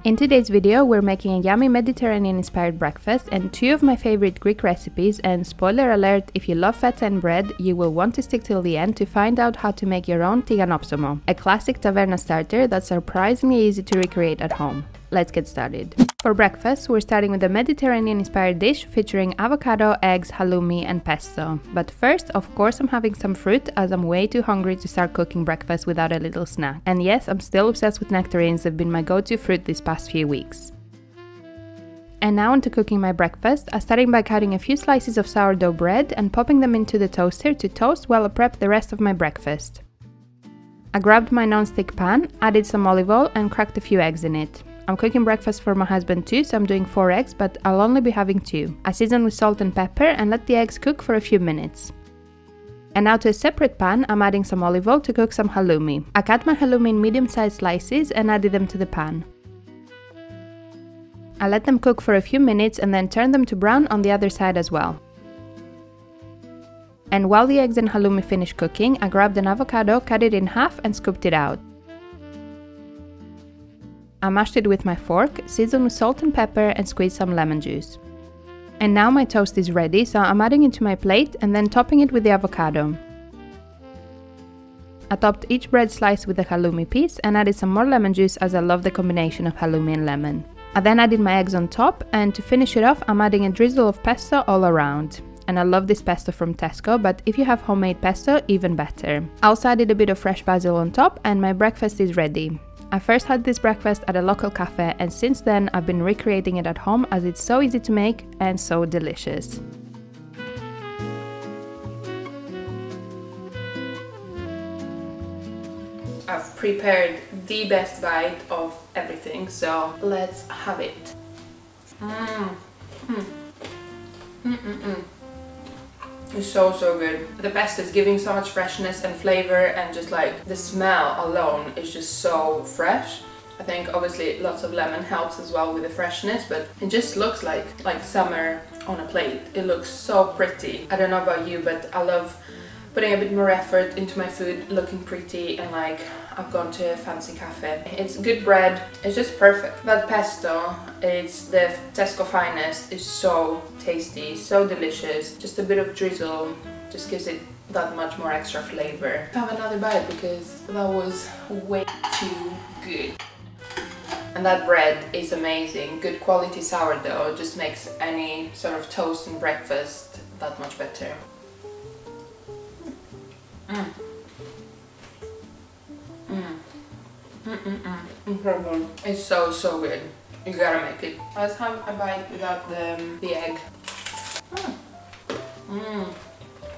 In today's video, we're making a yummy Mediterranean-inspired breakfast and two of my favorite Greek recipes, and spoiler alert, if you love feta and bread, you will want to stick till the end to find out how to make your own Tiganopsomo, a classic taverna starter that's surprisingly easy to recreate at home. Let's get started. For breakfast, we're starting with a Mediterranean-inspired dish featuring avocado, eggs, halloumi, and pesto. But first, of course, I'm having some fruit as I'm way too hungry to start cooking breakfast without a little snack. And yes, I'm still obsessed with nectarines, they've been my go-to fruit these past few weeks. And now onto cooking my breakfast. I'm starting by cutting a few slices of sourdough bread and popping them into the toaster to toast while I prep the rest of my breakfast. I grabbed my non-stick pan, added some olive oil, and cracked a few eggs in it. I'm cooking breakfast for my husband too, so I'm doing 4 eggs, but I'll only be having 2. I season with salt and pepper and let the eggs cook for a few minutes. And now to a separate pan, I'm adding some olive oil to cook some halloumi. I cut my halloumi in medium-sized slices and added them to the pan. I let them cook for a few minutes and then turn them to brown on the other side as well. And while the eggs and halloumi finish cooking, I grabbed an avocado, cut it in half and scooped it out. I mashed it with my fork, seasoned with salt and pepper, and squeezed some lemon juice. And now my toast is ready, so I'm adding it to my plate and then topping it with the avocado. I topped each bread slice with a halloumi piece and added some more lemon juice as I love the combination of halloumi and lemon. I then added my eggs on top, and to finish it off, I'm adding a drizzle of pesto all around. And I love this pesto from Tesco, but if you have homemade pesto, even better. I also added a bit of fresh basil on top, and my breakfast is ready. I first had this breakfast at a local cafe, and since then I've been recreating it at home as it's so easy to make and so delicious. I've prepared the best bite of everything, so let's have it. It's so good. The pesto is giving so much freshness and flavor, and just like the smell alone is just so fresh. I think obviously lots of lemon helps as well with the freshness, but it just looks like summer on a plate. It looks so pretty. I don't know about you, but I love putting a bit more effort into my food, looking pretty, and like I've gone to a fancy cafe. It's good bread, it's just perfect. That pesto, it's the Tesco finest, is so tasty, so delicious. Just a bit of drizzle just gives it that much more extra flavor. Have another bite because that was way too good. And that bread is amazing. Good quality sourdough just makes any sort of toast and breakfast that much better. Incredible. It's so good. You gotta make it. Let's have a bite without the egg.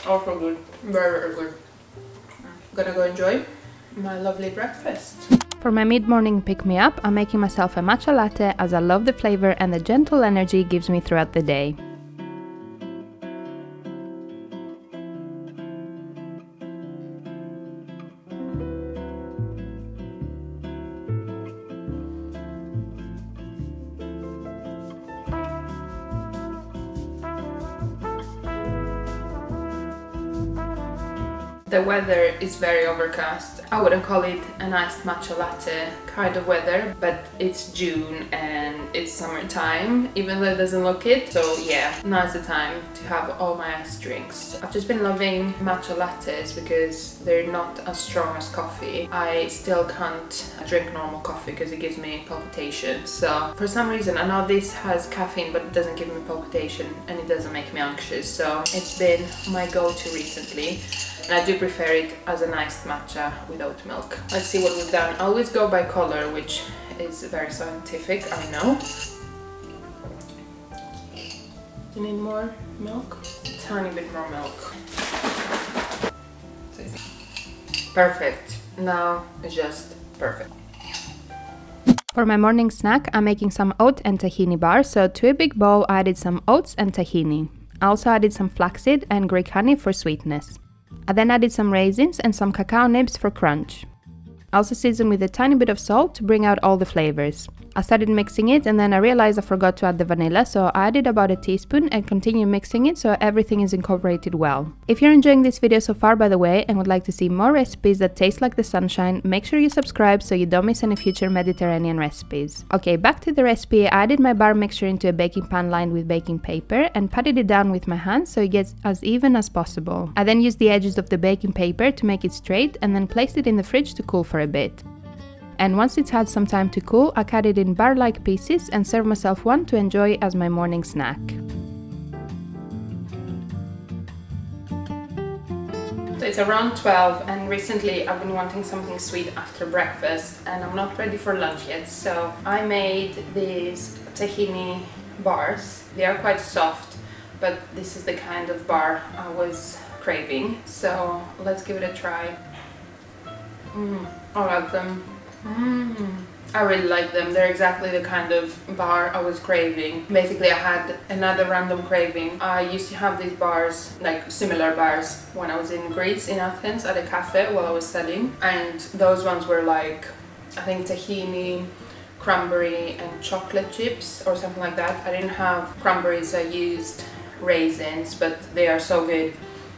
Also good. Very good. Gonna go enjoy my lovely breakfast. For my mid-morning pick-me-up, I'm making myself a matcha latte as I love the flavor and the gentle energy it gives me throughout the day. The weather is very overcast. I wouldn't call it a nice matcha latte kind of weather, but it's June and it's summertime, even though it doesn't look it. So yeah, now's the time to have all my iced drinks. I've just been loving matcha lattes because they're not as strong as coffee. I still can't drink normal coffee because it gives me palpitations. So for some reason, I know this has caffeine, but it doesn't give me palpitation and it doesn't make me anxious. So it's been my go-to recently. And I do prefer it as an iced matcha with oat milk. Let's see what we've done. I always go by color, which is very scientific, I know. Do you need more milk? A tiny bit more milk. Perfect. Now it's just perfect. For my morning snack, I'm making some oat and tahini bars. So to a big bowl, I added some oats and tahini. I also added some flaxseed and Greek honey for sweetness. I then added some raisins and some cacao nibs for crunch. Also season with a tiny bit of salt to bring out all the flavors. I started mixing it and then I realized I forgot to add the vanilla, so I added about a teaspoon and continue mixing it so everything is incorporated well. If you're enjoying this video so far, by the way, and would like to see more recipes that taste like the sunshine, make sure you subscribe so you don't miss any future Mediterranean recipes. Okay, back to the recipe. I added my bar mixture into a baking pan lined with baking paper and patted it down with my hands so it gets as even as possible. I then used the edges of the baking paper to make it straight and then placed it in the fridge to cool for a bit. And once it's had some time to cool, I cut it in bar-like pieces and served myself one to enjoy as my morning snack. So it's around 12 and recently I've been wanting something sweet after breakfast and I'm not ready for lunch yet, so I made these tahini bars. They are quite soft, but this is the kind of bar I was craving, so let's give it a try. I like them. I really like them. They're exactly the kind of bar I was craving. Basically, I had another random craving. I used to have these bars, like similar bars, when I was in Greece, in Athens, at a cafe while I was studying. And those ones were like, I think tahini, cranberry and chocolate chips or something like that. I didn't have cranberries, I used raisins, but they are so good.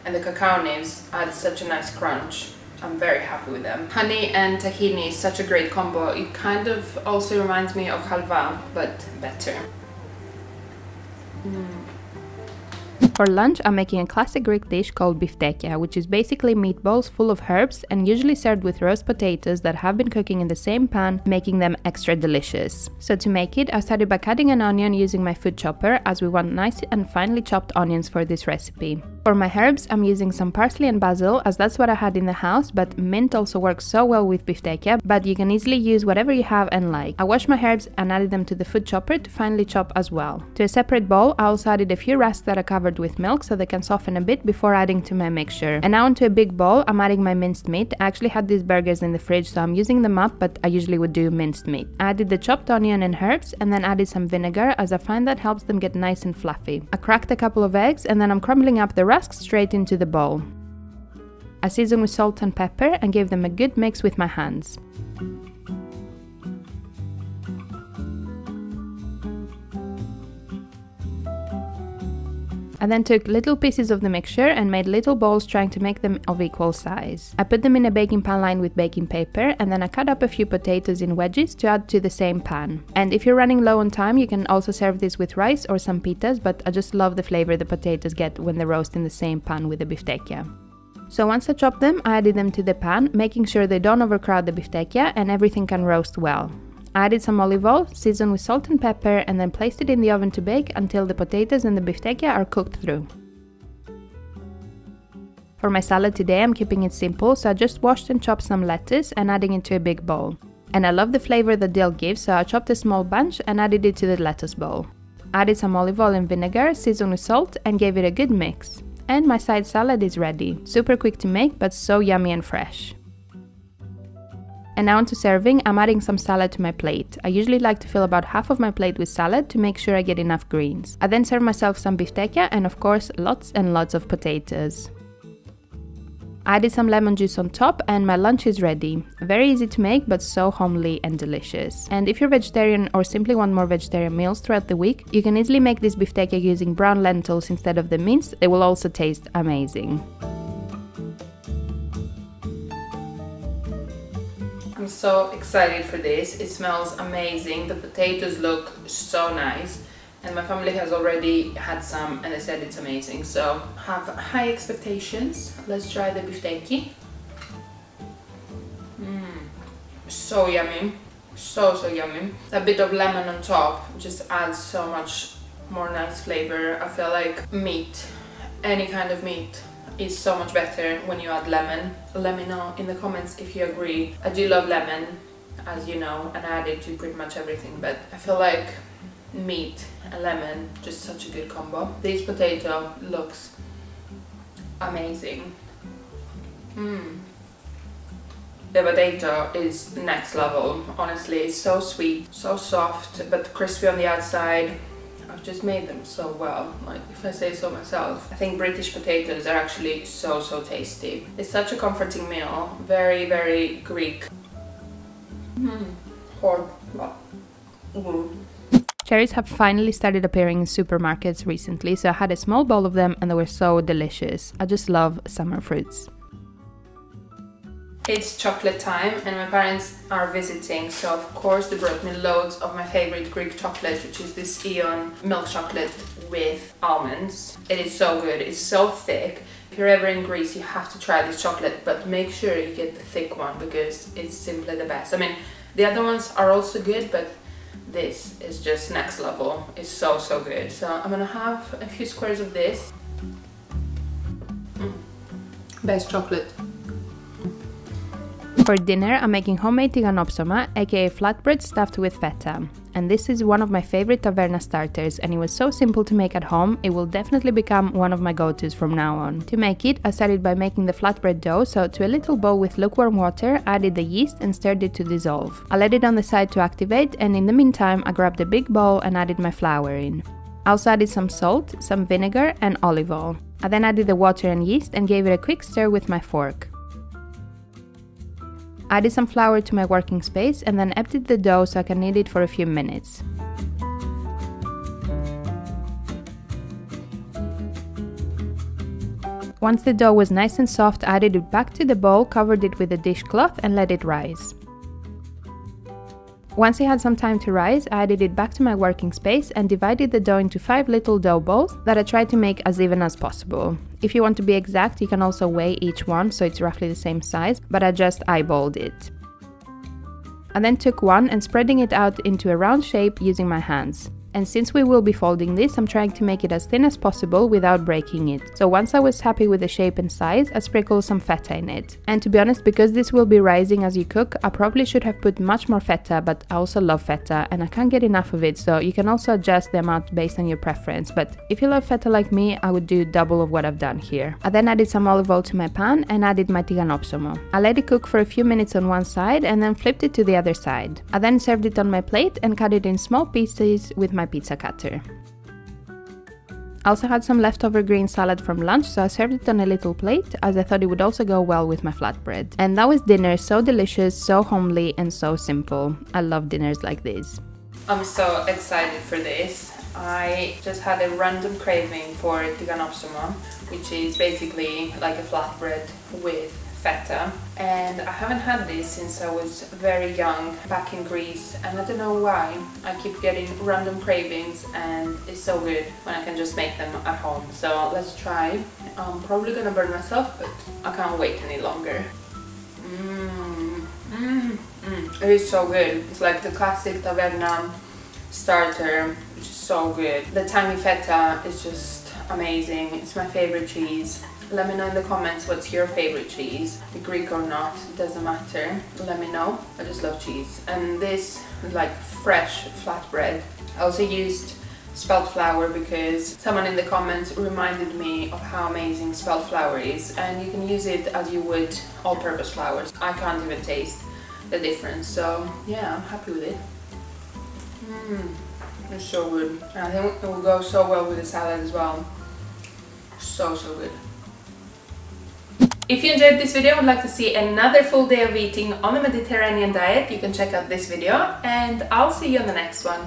And the cacao nibs add such a nice crunch. I'm very happy with them. Honey and tahini is such a great combo. It kind of also reminds me of halva, but better. For lunch, I'm making a classic Greek dish called Biftekia, which is basically meatballs full of herbs and usually served with roast potatoes that have been cooking in the same pan, making them extra delicious. So to make it, I started by cutting an onion using my food chopper, as we want nice and finely chopped onions for this recipe. For my herbs, I'm using some parsley and basil, as that's what I had in the house, but mint also works so well with Biftekia, but you can easily use whatever you have and like. I washed my herbs and added them to the food chopper to finely chop as well. To a separate bowl, I also added a few rusks that I covered with milk so they can soften a bit before adding to my mixture. And now into a big bowl, I'm adding my minced meat. I actually had these burgers in the fridge, so I'm using them up, but I usually would do minced meat. I added the chopped onion and herbs and then added some vinegar, as I find that helps them get nice and fluffy. I cracked a couple of eggs and then I'm crumbling up the rusks straight into the bowl. I seasoned with salt and pepper and gave them a good mix with my hands. I then took little pieces of the mixture and made little balls, trying to make them of equal size. I put them in a baking pan lined with baking paper and then I cut up a few potatoes in wedges to add to the same pan. And if you're running low on time, you can also serve this with rice or some pitas, but I just love the flavor the potatoes get when they roast in the same pan with the biftekia. So once I chopped them, I added them to the pan, making sure they don't overcrowd the biftekia and everything can roast well. I added some olive oil, seasoned with salt and pepper, and then placed it in the oven to bake until the potatoes and the biftekia are cooked through. For my salad today, I'm keeping it simple, so I just washed and chopped some lettuce and adding it to a big bowl. And I love the flavor that dill gives, so I chopped a small bunch and added it to the lettuce bowl. I added some olive oil and vinegar, seasoned with salt, and gave it a good mix. And my side salad is ready. Super quick to make, but so yummy and fresh. And now onto serving, I'm adding some salad to my plate. I usually like to fill about half of my plate with salad to make sure I get enough greens. I then serve myself some biftekia and of course lots and lots of potatoes. I added some lemon juice on top and my lunch is ready. Very easy to make but so homely and delicious. And if you're vegetarian or simply want more vegetarian meals throughout the week, you can easily make this biftekia using brown lentils instead of the mince. They will also taste amazing. I'm so excited for this. It smells amazing. The potatoes look so nice and my family has already had some and they said it's amazing, so have high expectations. Let's try the biftekia. So yummy, so yummy. A bit of lemon on top just adds so much more nice flavor. I feel like meat, any kind of meat, is so much better when you add lemon. Let me know in the comments if you agree. I do love lemon, as you know, and I add it to pretty much everything, but I feel like meat and lemon, just such a good combo. This potato looks amazing. The potato is next level, honestly. It's so sweet, so soft, but crispy on the outside. I've just made them so well, like if I say so myself. I think British potatoes are actually so tasty. It's such a comforting meal, very Greek. Hard, but good. Cherries have finally started appearing in supermarkets recently, so I had a small bowl of them and they were so delicious. I just love summer fruits. It's chocolate time and my parents are visiting, so of course they brought me loads of my favorite Greek chocolate, which is this Eon milk chocolate with almonds. It is so good, it's so thick. If you're ever in Greece, you have to try this chocolate, but make sure you get the thick one because it's simply the best. I mean, the other ones are also good, but this is just next level. It's so good. So I'm gonna have a few squares of this. Best chocolate. For dinner, I'm making homemade Tiganopsomo, aka flatbread stuffed with feta. And this is one of my favorite taverna starters, and it was so simple to make at home, it will definitely become one of my go-tos from now on. To make it, I started by making the flatbread dough, so to a little bowl with lukewarm water, I added the yeast and stirred it to dissolve. I let it on the side to activate, and in the meantime, I grabbed a big bowl and added my flour in. I also added some salt, some vinegar and olive oil. I then added the water and yeast and gave it a quick stir with my fork. I added some flour to my working space and then emptied the dough so I can knead it for a few minutes. Once the dough was nice and soft, I added it back to the bowl, covered it with a dishcloth and let it rise. Once it had some time to rise, I added it back to my working space and divided the dough into 5 little dough balls that I tried to make as even as possible. If you want to be exact, you can also weigh each one so it's roughly the same size, but I just eyeballed it. I then took one and spreading it out into a round shape using my hands. And since we will be folding this, I'm trying to make it as thin as possible without breaking it. So once I was happy with the shape and size, I sprinkled some feta in it. And to be honest, because this will be rising as you cook, I probably should have put much more feta, but I also love feta and I can't get enough of it, so you can also adjust the amount based on your preference. But if you love feta like me, I would do double of what I've done here. I then added some olive oil to my pan and added my Tiganopsomo. I let it cook for a few minutes on one side and then flipped it to the other side. I then served it on my plate and cut it in small pieces with my pizza cutter. I also had some leftover green salad from lunch, so I served it on a little plate as I thought it would also go well with my flatbread. And that was dinner, so delicious, so homely and so simple. I love dinners like this. I'm so excited for this. I just had a random craving for Tiganopsomo, which is basically like a flatbread with feta, and I haven't had this since I was very young back in Greece, and I don't know why I keep getting random cravings, and it's so good when I can just make them at home. So let's try. I'm probably gonna burn myself, but I can't wait any longer. It is so good. It's like the classic taverna starter, which is so good. The tangy feta is just amazing. It's my favorite cheese. Let me know in the comments what's your favorite cheese, Greek or not, it doesn't matter. Let me know. I just love cheese. And this like fresh flatbread. I also used spelt flour because someone in the comments reminded me of how amazing spelt flour is, and you can use it as you would all-purpose flours. I can't even taste the difference, so yeah, I'm happy with it. It's so good. And I think it will go so well with the salad as well. So good. If you enjoyed this video and would like to see another full day of eating on the Mediterranean diet, you can check out this video, and I'll see you on the next one.